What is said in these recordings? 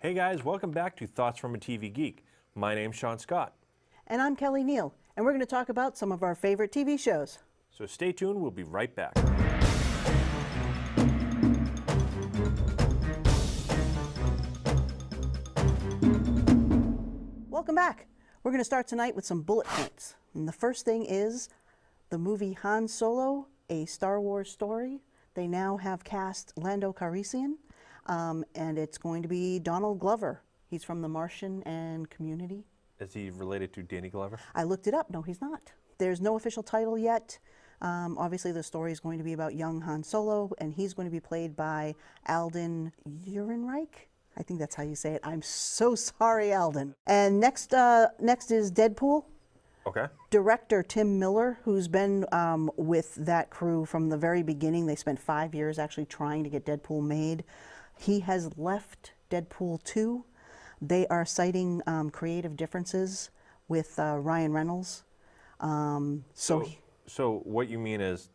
Hey guys, welcome back to Thoughts from a TV Geek. My name's Sean Scott. And I'm Kelly Neal, and we're going to talk about some of our favorite TV shows. So stay tuned, we'll be right back. Welcome back. We're going to start tonight with some bullet points. And the first thing is the movie Han Solo, A Star Wars Story. They now have cast Lando Calrissian, and it's going to be Donald Glover. He's from The Martian and Community. Is he related to Danny Glover? I looked it up. No, he's not. There's no official title yet. Obviously, the story is going to be about young Han Solo, and he's going to be played by Alden Ehrenreich. I think that's how you say it. I'm so sorry, Alden. And next is Deadpool. Okay. Director Tim Miller, who's been with that crew from the very beginning. They spent 5 years actually trying to get Deadpool made. He has left Deadpool 2. They are citing creative differences with Ryan Reynolds. So what you mean is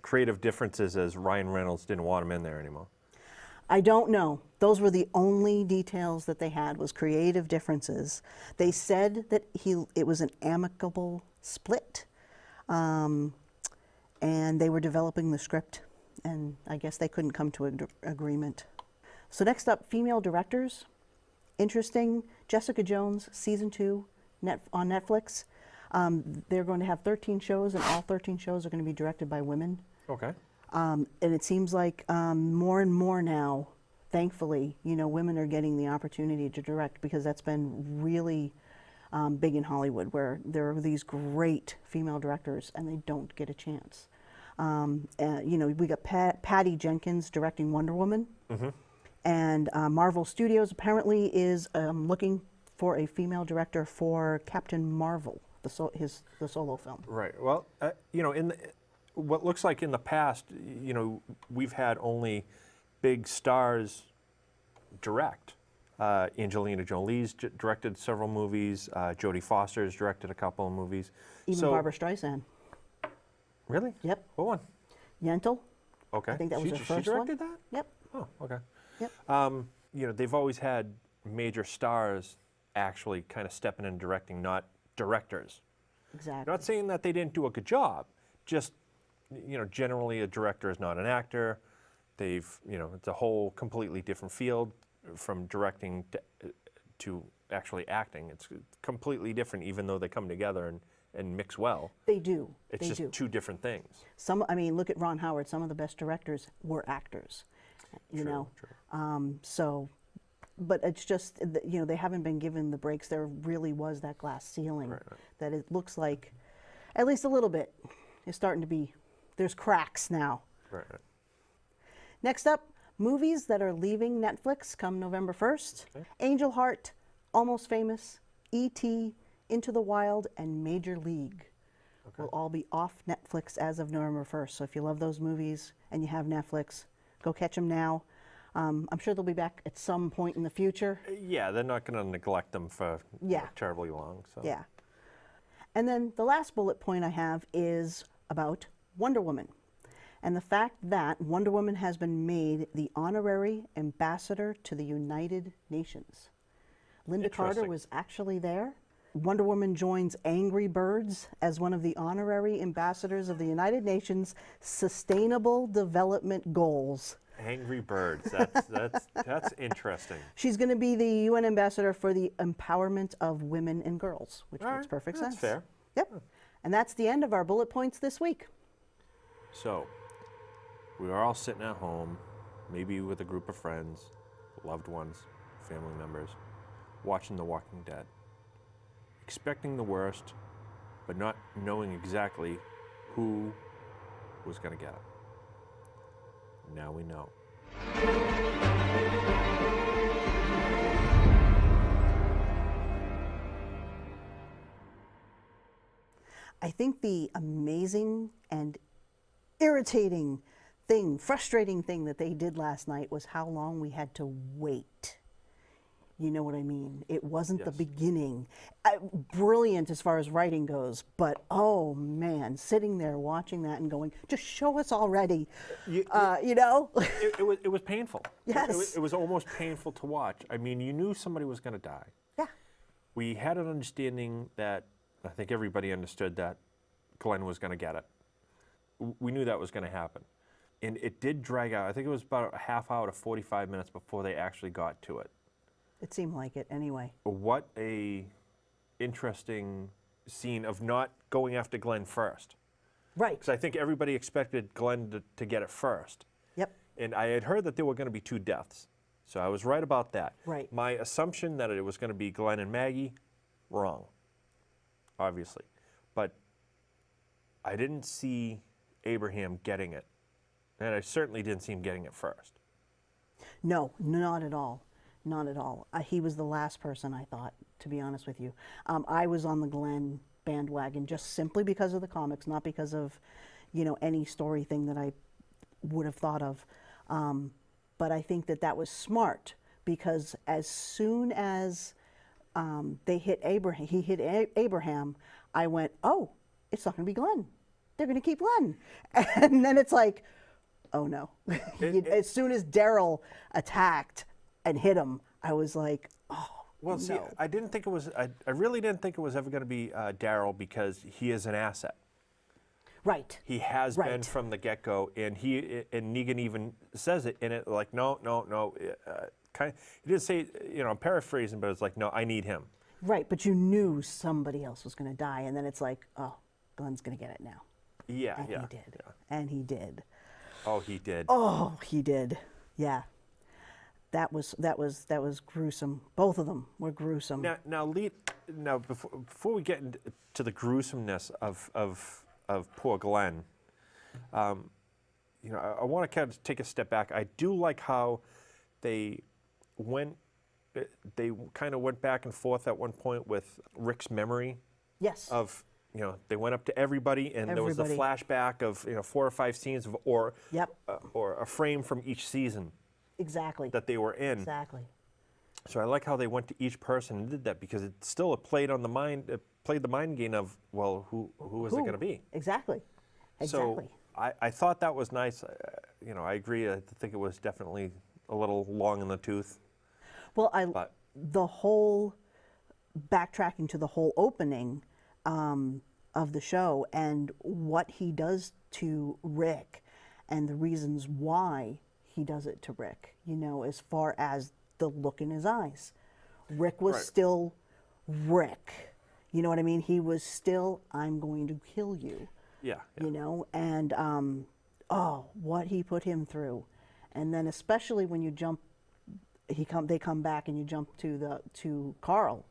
creative differences as Ryan Reynolds didn't want him in there anymore? I don't know. Those were the only details that they had, was creative differences. They said that it was an amicable split, and they were developing the script, and I guess they couldn't come to an agreement. So next up, female directors. Interesting, Jessica Jones, season 2 on Netflix. They're going to have 13 shows, and all 13 shows are going to be directed by women. Okay. And it seems like more and more now, thankfully, women are getting the opportunity to direct, because that's been really big in Hollywood, where there are these great female directors and they don't get a chance. We got Patty Jenkins directing Wonder Woman, and Marvel Studios apparently is looking for a female director for Captain Marvel, the solo film. Right. Well, what looks like in the past, we've had only big stars direct. Angelina Jolie's directed several movies. Jodie Foster's directed a couple of movies. Even Barbara Streisand. Really? Yep. What one? Yentl. Okay. I think that was her first She directed one. that? Yep. Oh, okay. Yep. They've always had major stars actually kind of stepping in and directing, not directors. Exactly. Not saying that they didn't do a good job, just generally a director is not an actor. It's a whole completely different field from directing to actually acting. It's completely different, even though they come together and mix well. They do. It's just two different things. Look at Ron Howard. Some of the best directors were actors, True. But it's just, they haven't been given the breaks. There really was that glass ceiling that it looks like, at least a little bit, is starting to be. There's cracks now. Right. Next up, movies that are leaving Netflix come November 1st. Okay. Angel Heart, Almost Famous, E.T., Into the Wild, and Major League will all be off Netflix as of November 1st. So if you love those movies and you have Netflix, go catch them now. I'm sure they'll be back at some point in the future. Yeah, they're not going to neglect them for terribly long. So. Yeah. And then the last bullet point I have is about Wonder Woman, and the fact that Wonder Woman has been made the honorary ambassador to the United Nations. Linda Carter was actually there. Wonder Woman joins Angry Birds as one of the honorary ambassadors of the United Nations Sustainable Development Goals. Angry Birds, that's interesting. She's going to be the UN ambassador for the empowerment of women and girls, which makes perfect sense. That's fair. Yep. And that's the end of our bullet points this week. So, we are all sitting at home, maybe with a group of friends, loved ones, family members, watching The Walking Dead, expecting the worst, but not knowing exactly who was going to get it. Now we know. I think the amazing and irritating thing, frustrating thing that they did last night was how long we had to wait. You know what I mean? It wasn't the Yes. beginning. Brilliant as far as writing goes, but oh man, sitting there watching that and going, just show us already. You know? It was painful. Yes. It was almost painful to watch. I mean, you knew somebody was going to die. Yeah. We had an understanding that, I think everybody understood that Glenn was going to get it. We knew that was going to happen. And it did drag out. I think it was about a half hour to 45 minutes before they actually got to it. It seemed like it anyway. What a interesting scene of not going after Glenn first. Right. Because I think everybody expected Glenn to get it first. Yep. And I had heard that there were going to be 2 deaths. So I was right about that. Right. My assumption that it was going to be Glenn and Maggie, wrong, obviously. But I didn't see Abraham getting it. And I certainly didn't see him getting it first. No, not at all. Not at all. He was the last person, I thought, to be honest with you. I was on the Glenn bandwagon just simply because of the comics, not because of, you know, any story thing that I would have thought of. But I think that was smart, because as soon as they hit Abraham, he hit Abraham, I went, oh, it's not going to be Glenn. They're going to keep Glenn. And then it's like, oh no. As soon as Daryl attacked and hit him, I was like, oh, well, see, no. I didn't think it was, I really didn't think it was ever going to be Daryl, because he is an asset. Right. He has been Right. from the get-go, and Negan even says it in it, like, no. He didn't say, you know, I'm paraphrasing, but it's like, no, I need him. Right, but you knew somebody else was going to die, and then it's like, oh, Glenn's going to get it now. Yeah, And yeah. he did. Yeah. And he did. Oh, he did. Oh, he did. Yeah. That was gruesome. Both of them were gruesome. Now, before we get into the gruesomeness of poor Glenn, you know, I want to kind of take a step back. I do like how they kind of went back and forth at one point with Rick's memory. Yes. Of, you know, they went up to everybody, and there was a flashback of, you know, 4 or 5 scenes of, or a frame from each season. Exactly. That they were in. Exactly. So I like how they went to each person and did that, because it still played on the mind, played the mind game of, well, who is it going to be? Exactly. So I thought that was nice. You know, I agree. I think it was definitely a little long in the tooth. Well, the whole backtracking to the whole opening of the show and what he does to Rick, and the reasons why he does it to Rick, you know, as far as the look in his eyes. Rick was still Rick. You know what I mean? He was still, I'm going to kill you. Yeah. You know, and what he put him through. And then especially when you jump, they come back and you jump to Carl.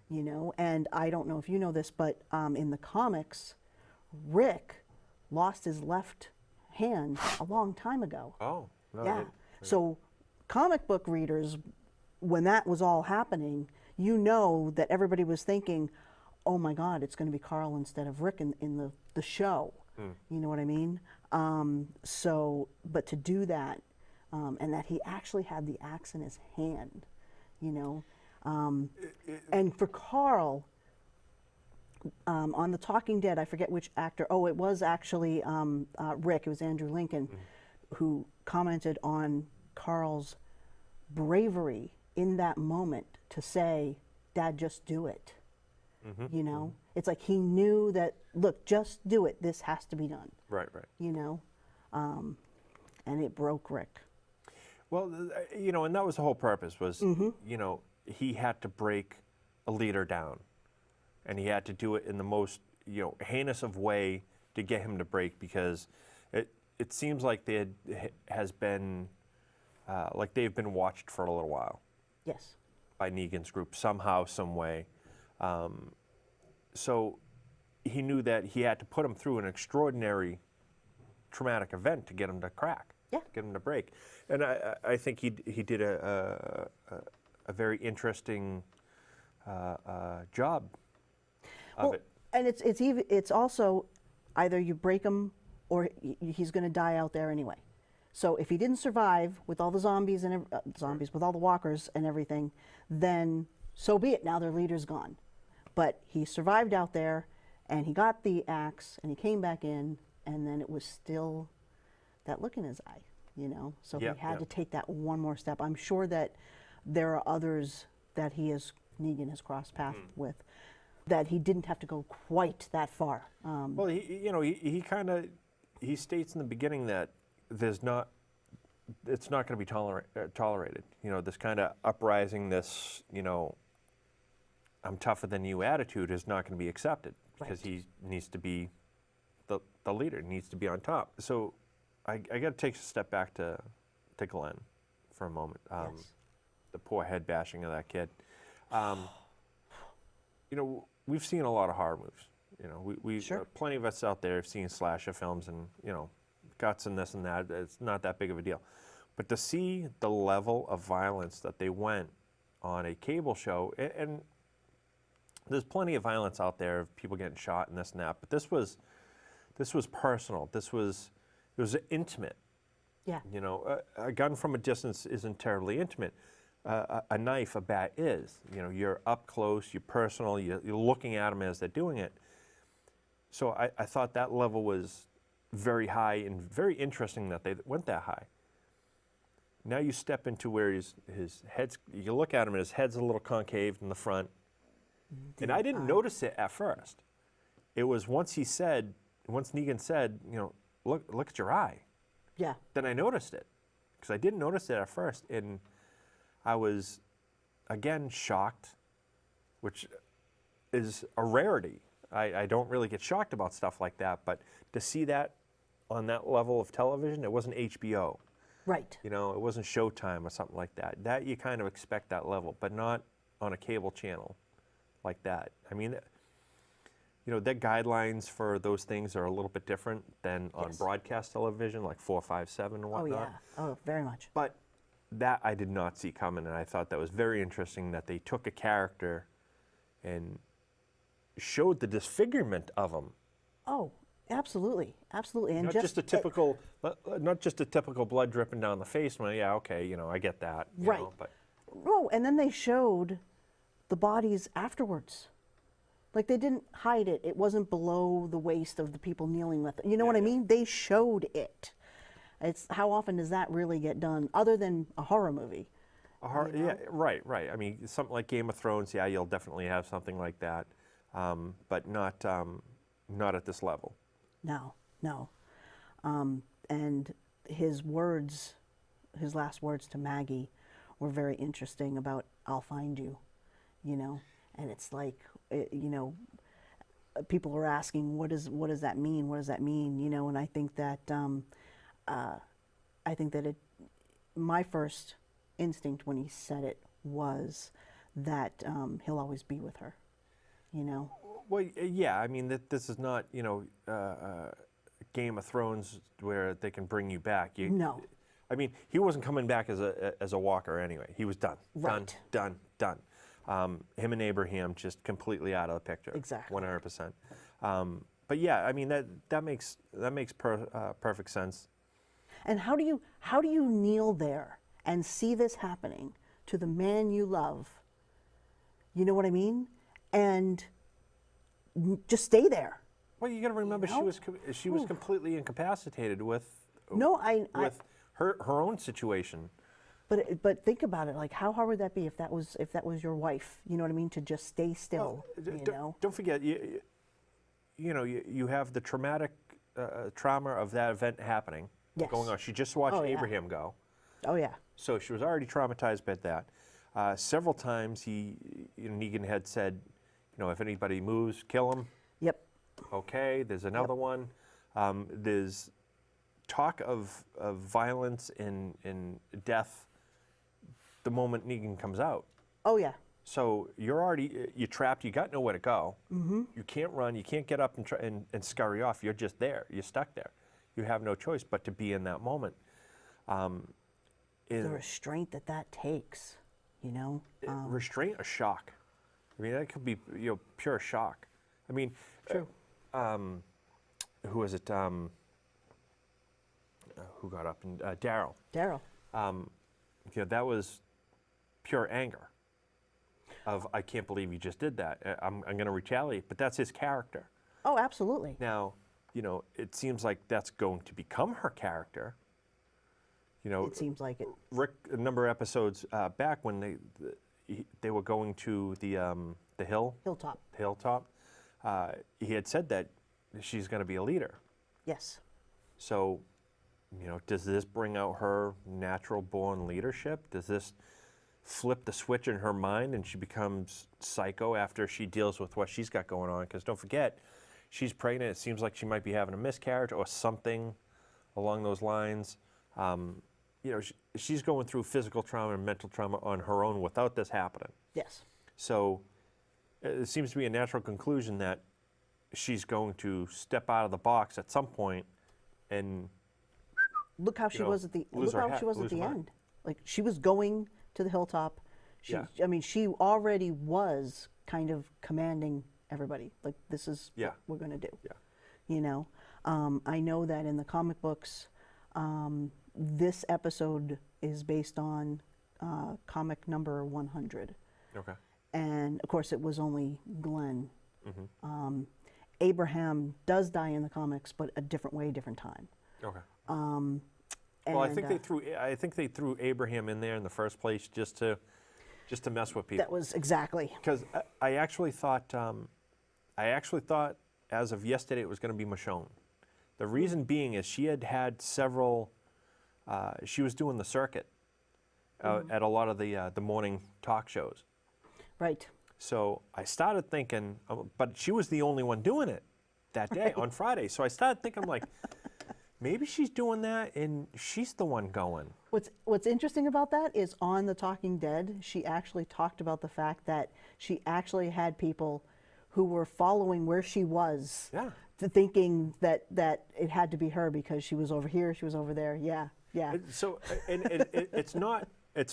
You know, and I don't know if you know this, but in the comics, Rick lost his left hand a long time ago. Oh, no. Yeah. So comic book readers, when that was all happening, you know that everybody was thinking, oh my God, it's going to be Carl instead of Rick in the show. You know what I mean? But to do that, and that he actually had the axe in his hand, you know. And for Carl, on The Talking Dead, I forget which actor, it was actually Rick, it was Andrew Lincoln, who commented on Carl's bravery in that moment to say, Dad, just do it. You know, it's like he knew that, look, just do it. This has to be done. Right. You know, and it broke Rick. Well, you know, and that was the whole purpose was, you know, he had to break a leader down, and he had to do it in the most, you know, heinous of way to get him to break, because it seems like they've been watched for a little while. Yes. By Negan's group somehow, some way. So he knew that he had to put him through an extraordinary traumatic event to get him to crack, get him to break. And I think he did a very interesting job of it. And it's also either you break him or he's going to die out there anyway. So if he didn't survive with all the zombies and with all the walkers and everything, then so be it. Now their leader's gone. But he survived out there, and he got the axe, and he came back in, and then it was still that look in his eye, you know. So Yep, he had yep. to take that one more step. I'm sure that there are others that Negan has crossed paths with, that he didn't have to go quite that far. Well, he states in the beginning that it's not going to be tolerated. You know, this kind of uprising, this, you know, I'm tougher than you attitude is not going to be accepted, because he needs to be the leader, needs to be on top. So I got to take a step back to Glenn for a moment. Yes. The poor head bashing of that kid. You know, we've seen a lot of horror movies. You know, we Sure. Plenty of us out there have seen slasher films, and, you know, guts and this and that. It's not that big of a deal. But to see the level of violence that they went on a cable show, and there's plenty of violence out there of people getting shot and this and that, but this was personal. It was intimate. Yeah. You know, a gun from a distance isn't terribly intimate. A knife, a bat is. You know, you're up close, you're personal, you're looking at them as they're doing it. So I thought that level was very high and very interesting that they went that high. Now you step into where his head's, you look at him and his head's a little concaved in the front. And I didn't notice it at first. It was once Negan said, you know, look at your eye. Yeah. Then I noticed it, because I didn't notice it at first, and I was, again, shocked, which is a rarity. I don't really get shocked about stuff like that, but to see that on that level of television, it wasn't HBO. Right. You know, it wasn't Showtime or something like that. That you kind of expect that level, but not on a cable channel like that. I mean, you know, their guidelines for those things are a little bit different than on broadcast television, like 4, 5, 7 and whatnot. Oh, yeah. Oh, very much. But that I did not see coming, and I thought that was very interesting that they took a character and showed the disfigurement of him. Oh, absolutely. Absolutely. And Not just a typical blood dripping down the face. Well, yeah, okay, you know, I get that. You Right. know, but Oh, and then they showed the bodies afterwards. Like, they didn't hide it. It wasn't below the waist of the people kneeling with it. You know what I mean? They showed it. It's how often does that really get done, other than a horror movie? yeah, right. I mean, something like Game of Thrones, yeah, you'll definitely have something like that, but not at this level. No. And his last words to Maggie were very interesting about, I'll find you, you know? And it's like, you know, people are asking, what does that mean? What does that mean? You know, and I think that, my first instinct when he said it was that he'll always be with her, you know? Well, yeah, I mean, this is not, you know, Game of Thrones where they can bring you back. No. I mean, he wasn't coming back as a walker anyway. He was done. Right. Done. Him and Abraham just completely out of the picture. Exactly. 100%. But yeah, I mean, that makes perfect sense. And how do you kneel there and see this happening to the man you love? You know what I mean? And just stay there. Well, you got to remember, You know? she was completely incapacitated with her own situation. But think about it. Like, how hard would that be if that was your wife? You know what I mean? To just stay still. Don't forget, you have the traumatic trauma of that event happening. Yes. Going on. She just watched Abraham go. Oh yeah. So she was already traumatized by that. Several times Negan had said, you know, if anybody moves, kill him. Yep. Okay, there's another one. There's talk of violence and death the moment Negan comes out. Oh yeah. So you're trapped. You got nowhere to go. Mm-hmm. You can't run. You can't get up and scurry off. You're just there. You're stuck there. You have no choice but to be in that moment. The restraint that takes, you know. Restraint or shock? I mean, that could be pure shock. I mean, True. Who was it? who got up, and Daryl. Daryl. That was pure anger. Of I can't believe you just did that. I'm going to retaliate, but that's his character. Oh, absolutely. Now, it seems like that's going to become her character. It seems like it. Rick, a number of episodes back when they were going to the hilltop, he had said that she's going to be a leader. Yes. So, does this bring out her natural born leadership? Does this flip the switch in her mind and she becomes psycho after she deals with what she's got going on? Because don't forget, she's pregnant. It seems like she might be having a miscarriage or something along those lines. She's going through physical trauma and mental trauma on her own without this happening. Yes. So it seems to be a natural conclusion that she's going to step out of the box at some point and look how she was at the end. Like, she was going to the hilltop. I mean, she already was kind of commanding everybody. Like, this is what we're going to do. Yeah. I know that in the comic books, this episode is based on comic number 100. Okay. And of course, it was only Glenn. Mm-hmm. Abraham does die in the comics, but a different way, different time. Okay. Well, I think they threw Abraham in there in the first place just to mess with people. That was exactly. Because I actually thought as of yesterday it was going to be Michonne. The reason being is she had several. She was doing the circuit at a lot of the morning talk shows. Right. So I started thinking, but she was the only one doing it that day on Friday. So I started thinking, like, maybe she's doing that and she's the one going. What's interesting about that is on The Talking Dead, she actually talked about the fact that she actually had people who were following where she was, thinking that it had to be her because she was over here, she was over there. Yeah. So it's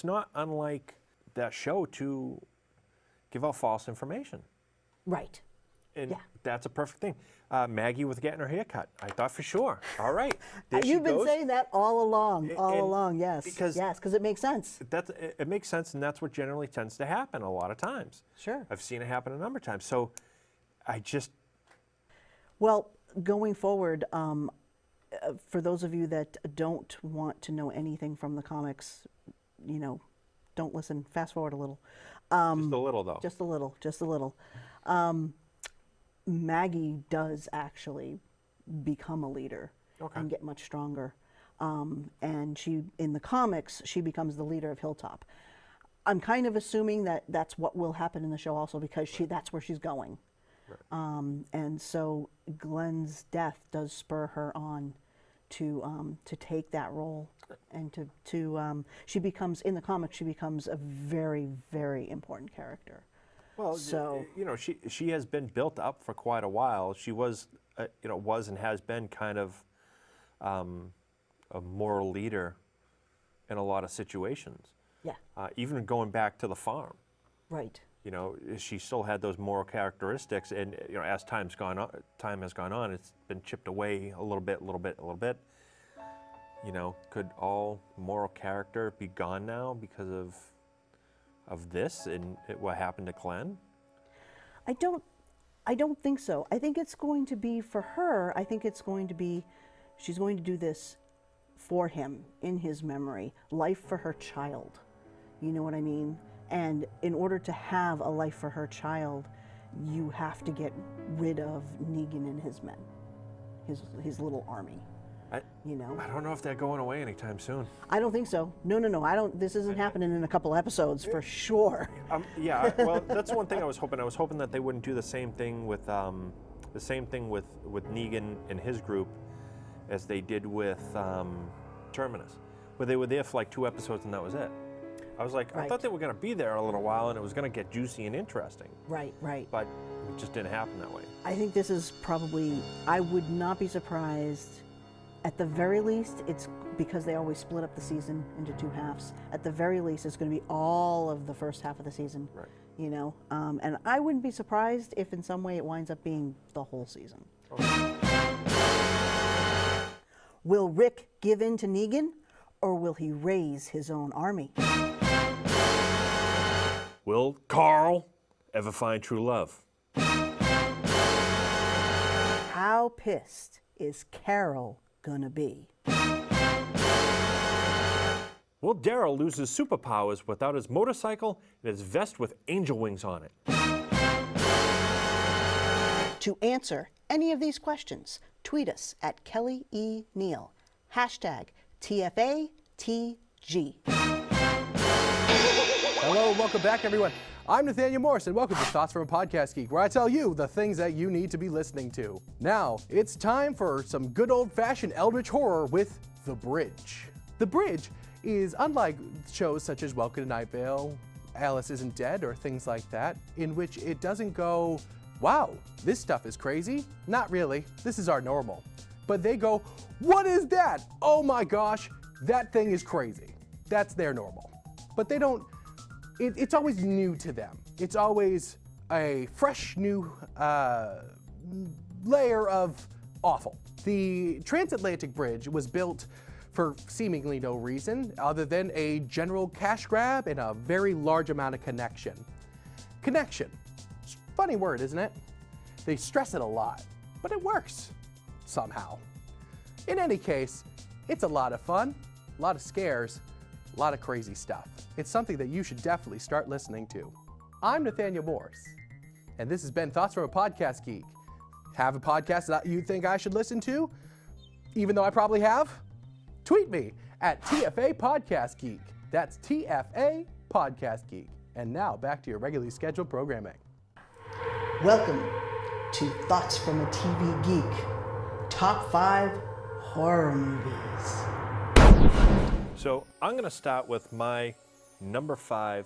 not unlike that show to give out false information. Right. And that's a perfect thing. Maggie with getting her hair cut. I thought for sure. All right. You've been saying that all along, yes. Because it makes sense. It makes sense, and that's what generally tends to happen a lot of times. Sure. I've seen it happen a number of times. So Well, going forward, for those of you that don't want to know anything from the comics, don't listen. Fast forward a little. Just a little, though. Just a little. Maggie does actually become a leader and get much stronger. And in the comics, she becomes the leader of Hilltop. I'm kind of assuming that that's what will happen in the show also because that's where she's going. Right. And so Glenn's death does spur her on to take that role, and she becomes, in the comics, she becomes a very, very important character. Well, so she has been built up for quite a while. She was and has been kind of a moral leader in a lot of situations. Yeah. Even going back to the farm. Right. She still had those moral characteristics, and as time has gone on, it's been chipped away a little bit. Could all moral character be gone now because of this and what happened to Glenn? I don't think so. I think it's going to be for her. I think it's going to be, she's going to do this for him in his memory, life for her child. You know what I mean? And in order to have a life for her child, you have to get rid of Negan and his men, his little army. I don't know if they're going away anytime soon. I don't think so. No. I don't. This isn't happening in a couple episodes for sure. Well, that's one thing I was hoping. I was hoping that they wouldn't do the same thing with Negan and his group as they did with Terminus, where they were there for like 2 episodes and that was it. I was like, I thought they were going to be there a little while and it was going to get juicy and interesting. Right. But it just didn't happen that way. I think this is probably, I would not be surprised. At the very least, it's because they always split up the season into 2 halves. At the very least, it's going to be all of the first half of the season. Right. And I wouldn't be surprised if in some way it winds up being the whole season. Okay. Will Rick give in to Negan, or will he raise his own army? Will Carl ever find true love? How pissed is Carol gonna be? Will Daryl lose his superpowers without his motorcycle and his vest with angel wings on it? To answer any of these questions, tweet us at Kelly E. Neal, hashtag TFATG. Hello and welcome back, everyone. I'm Nathanial Morse, and welcome to Thoughts from a Podcast Geek, where I tell you the things that you need to be listening to. Now, it's time for some good old-fashioned eldritch horror with The Bridge. The Bridge is unlike shows such as Welcome to Night Vale, Alice Isn't Dead, or things like that, in which it doesn't go, wow, this stuff is crazy. Not really, this is our normal. But they go, what is that? Oh my gosh, that thing is crazy. That's their normal. But they don't, it's always new to them. It's always a fresh new layer of awful. The transatlantic bridge was built for seemingly no reason other than a general cash grab and a very large amount of connection. Connection. Funny word, isn't it? They stress it a lot, but it works somehow. In any case, it's a lot of fun, a lot of scares, a lot of crazy stuff. It's something that you should definitely start listening to. I'm Nathanial Morse, and this has been Thoughts from a Podcast Geek. Have a podcast that you think I should listen to, even though I probably have? Tweet me at TFA Podcast Geek. That's TFA Podcast Geek. And now back to your regularly scheduled programming. Welcome to Thoughts from a TV Geek, Top 5 Horror Movies. So I'm going to start with my number 5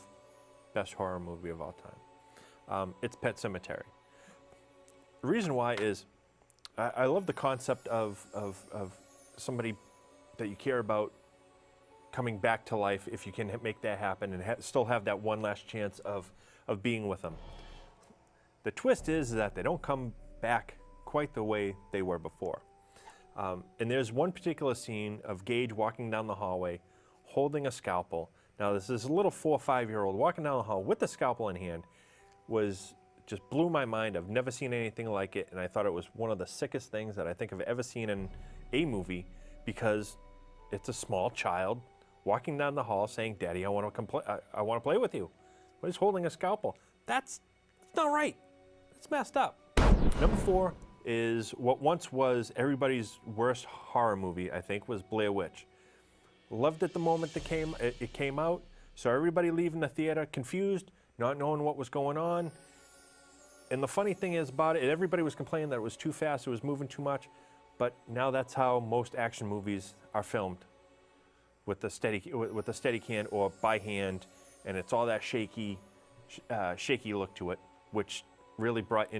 best horror movie of all time. It's Pet Sematary. The reason why is I love the concept of somebody that you care about coming back to life if you can make that happen and still have that one last chance of being with them. The twist is that they don't come back quite the way they were before. And there's one particular scene of Gage walking down the hallway holding a scalpel. Now this is a little 4 or 5-year-old walking down the hall with the scalpel in hand just blew my mind. I've never seen anything like it, and I thought it was one of the sickest things that I think I've ever seen in a movie, because it's a small child walking down the hall saying, "Daddy, I want to play with you." But he's holding a scalpel. That's not right. It's messed up. Number 4 is what once was everybody's worst horror movie, I think, was Blair Witch. Loved it the moment it came out. Saw everybody leaving the theater confused, not knowing what was going on. And the funny thing is about it, everybody was complaining that it was too fast, it was moving too much. But now that's how most action movies are filmed, with the Steadicam or by hand, and it's all that shaky look to it, which really brought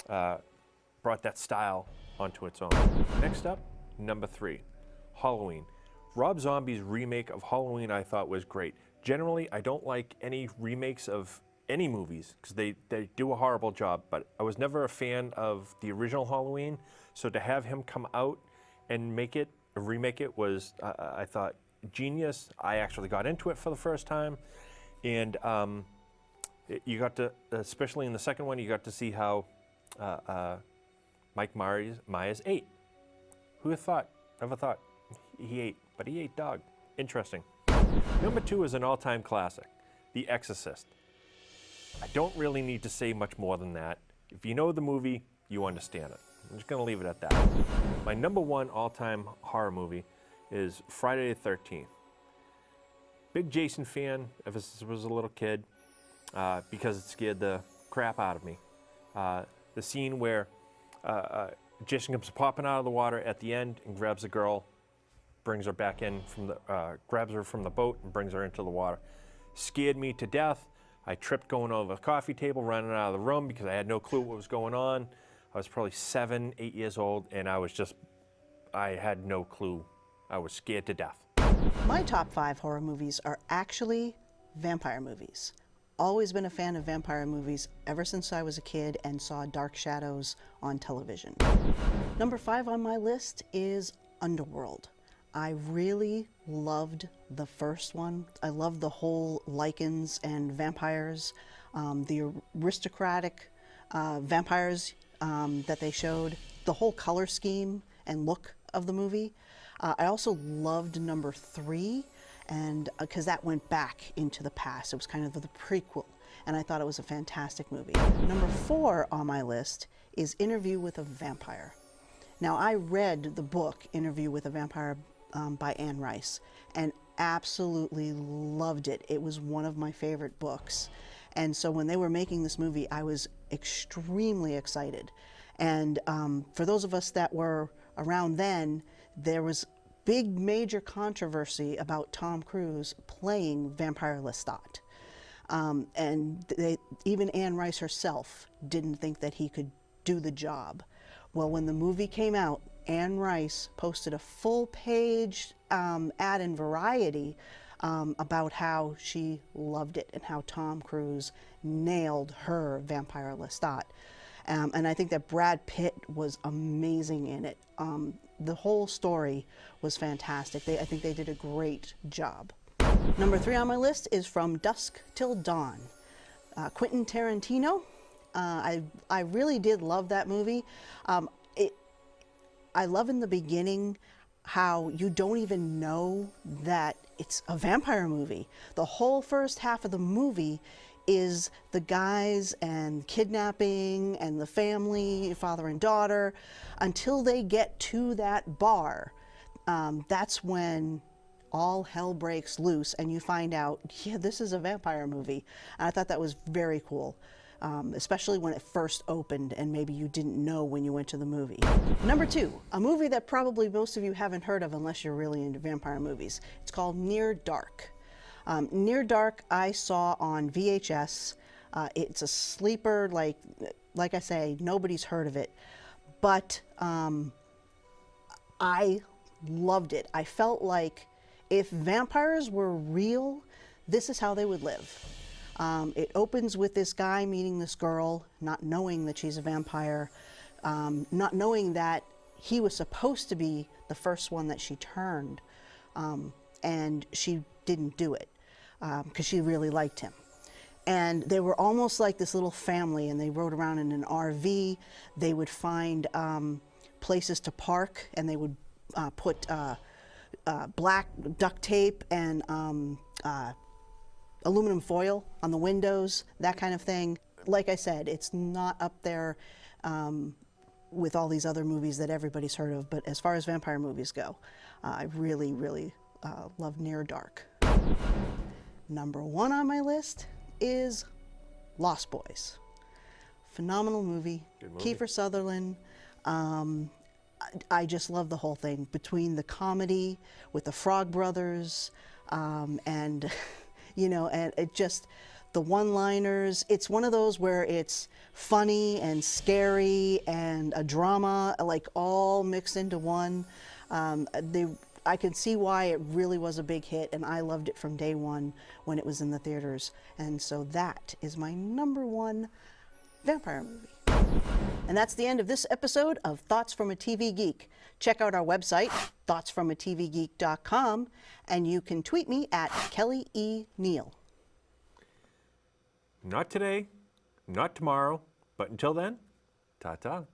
that style onto its own. Next up, number 3, Halloween. Rob Zombie's remake of Halloween I thought was great. Generally, I don't like any remakes of any movies because they do a horrible job, but I was never a fan of the original Halloween, so to have him come out and remake it was, I thought, genius. I actually got into it for the first time, and you got to, especially in the second one, you got to see how Mike Myers ate. Who ever thought he ate, but he ate dog. Interesting. Number 2 is an all-time classic, The Exorcist. I don't really need to say much more than that. If you know the movie, you understand it. I'm just going to leave it at that. My number 1 all-time horror movie is Friday the 13th. Big Jason fan ever since I was a little kid, because it scared the crap out of me. The scene where Jason comes popping out of the water at the end and grabs a girl, brings her back in grabs her from the boat and brings her into the water. Scared me to death. I tripped going over the coffee table, running out of the room because I had no clue what was going on. I was probably 7, 8 years old, and I had no clue. I was scared to death. My top 5 horror movies are actually vampire movies. always been a fan of vampire movies ever since I was a kid and saw Dark Shadows on television. Number 5 on my list is Underworld. I really loved the first one. I loved the whole lichens and vampires, the aristocratic vampires that they showed, the whole color scheme and look of the movie. I also loved number 3, and because that went back into the past. It was kind of the prequel, and I thought it was a fantastic movie. Number 4 on my list is Interview with a Vampire. Now, I read the book Interview with a Vampire by Anne Rice and absolutely loved it. It was one of my favorite books. And so when they were making this movie, I was extremely excited. And for those of us that were around then, there was big major controversy about Tom Cruise playing Vampire Lestat. And even Anne Rice herself didn't think that he could do the job. Well, when the movie came out, Anne Rice posted a full-page ad in Variety about how she loved it and how Tom Cruise nailed her Vampire Lestat. And I think that Brad Pitt was amazing in it. The whole story was fantastic. I think they did a great job. Number 3 on my list is From Dusk Till Dawn. Quentin Tarantino. I really did love that movie. I love in the beginning how you don't even know that it's a vampire movie. The whole first half of the movie is the guys and kidnapping and the family, father and daughter, until they get to that bar. That's when all hell breaks loose and you find out, yeah, this is a vampire movie. And I thought that was very cool. Especially when it first opened and maybe you didn't know when you went to the movie. Number 2, a movie that probably most of you haven't heard of unless you're really into vampire movies. It's called Near Dark. Near Dark I saw on VHS. It's a sleeper, like I say, nobody's heard of it. But I loved it. I felt like if vampires were real, this is how they would live. It opens with this guy meeting this girl, not knowing that she's a vampire, not knowing that he was supposed to be the first one that she turned, and she didn't do it because she really liked him. And they were almost like this little family, and they rode around in an RV. They would find places to park, and they would put black duct tape and aluminum foil on the windows, that kind of thing. Like I said, it's not up there with all these other movies that everybody's heard of, but as far as vampire movies go, I really, really love Near Dark. Number 1 on my list is Lost Boys. Phenomenal movie. Good movie. Kiefer Sutherland. I just love the whole thing, between the comedy with the Frog Brothers and you know, and it just, the one-liners, it's one of those where it's funny and scary and a drama, like all mixed into one. I can see why it really was a big hit, and I loved it from day one when it was in the theaters. And so that is my number 1 vampire movie. And that's the end of this episode of Thoughts from a TV Geek. Check out our website, thoughtsfromatvgeek.com, and you can tweet me at Kelly E. Neal. Not today, not tomorrow, but until then, ta-ta.